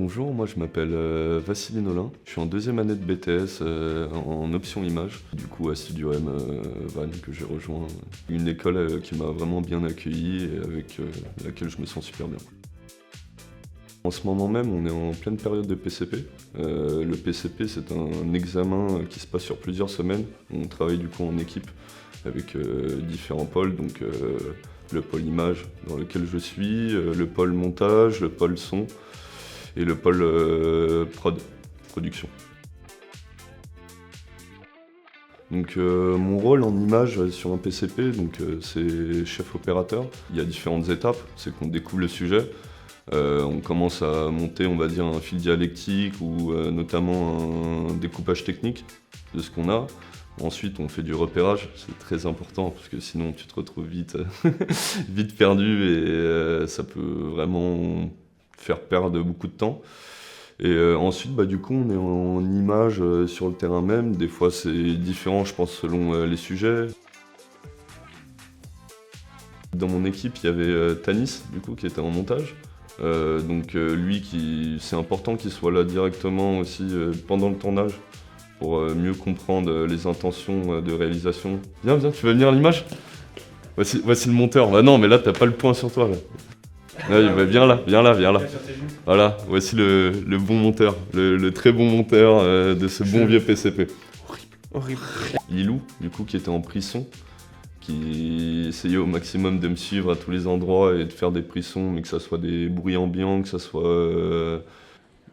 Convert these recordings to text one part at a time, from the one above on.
Bonjour, moi je m'appelle Vassili Nolin, je suis en deuxième année de BTS en option image, du coup à Studio M Vannes que j'ai rejoint, une école qui m'a vraiment bien accueilli et avec laquelle je me sens super bien. En ce moment même, on est en pleine période de PCP. Le PCP, c'est un examen qui se passe sur plusieurs semaines. On travaille du coup en équipe avec différents pôles, donc le pôle image dans lequel je suis, le pôle montage, le pôle son et le pôle production. Donc mon rôle en image sur un PCP, c'est chef opérateur. Il y a différentes étapes, c'est qu'on découvre le sujet. On commence à monter, on va dire, un fil dialectique ou notamment un découpage technique de ce qu'on a. Ensuite, on fait du repérage, c'est très important parce que sinon tu te retrouves vite, vite perdu et ça peut vraiment faire perdre beaucoup de temps. Et ensuite, du coup, on est en image sur le terrain même. Des fois, c'est différent, je pense, selon les sujets. Dans mon équipe, il y avait Tanis, du coup, qui était en montage. Lui, c'est important qu'il soit là directement aussi pendant le tournage pour mieux comprendre les intentions de réalisation. Viens, tu veux venir à l'image? Voici le monteur. Bah non, mais là, t'as pas le point sur toi, là. Viens là. Voilà, voici le bon monteur, le très bon monteur de ce bon vieux PCP. Horrible. Lilou, du coup, qui était en prison, qui essayait au maximum de me suivre à tous les endroits et de faire des prissons, mais que ça soit des bruits ambiants, que ça soit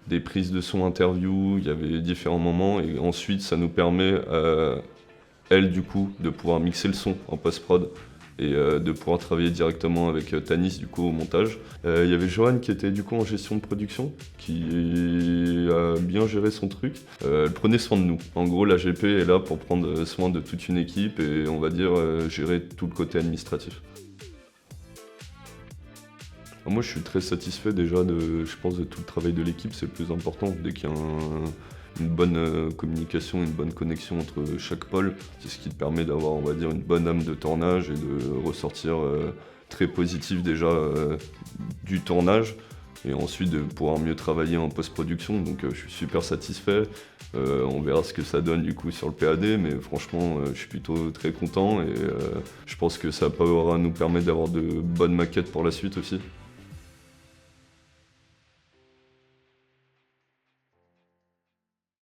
des prises de son interview, il y avait différents moments. Et ensuite, ça nous permet, elle, du coup, de pouvoir mixer le son en post-prod et de pouvoir travailler directement avec Tanis, du coup, au montage. Il y avait Joanne qui était, du coup, en gestion de production, qui a bien géré son truc. Elle prenait soin de nous. En gros, la GP est là pour prendre soin de toute une équipe et, on va dire, gérer tout le côté administratif. Moi, je suis très satisfait déjà je pense, de tout le travail de l'équipe, c'est le plus important. Dès qu'il y a une bonne communication, une bonne connexion entre chaque pôle, c'est ce qui te permet d'avoir, on va dire, une bonne âme de tournage et de ressortir très positif déjà du tournage et ensuite de pouvoir mieux travailler en post-production. Donc je suis super satisfait. On verra ce que ça donne du coup sur le PAD, mais franchement je suis plutôt très content et je pense que ça pourra nous permettre d'avoir de bonnes maquettes pour la suite aussi.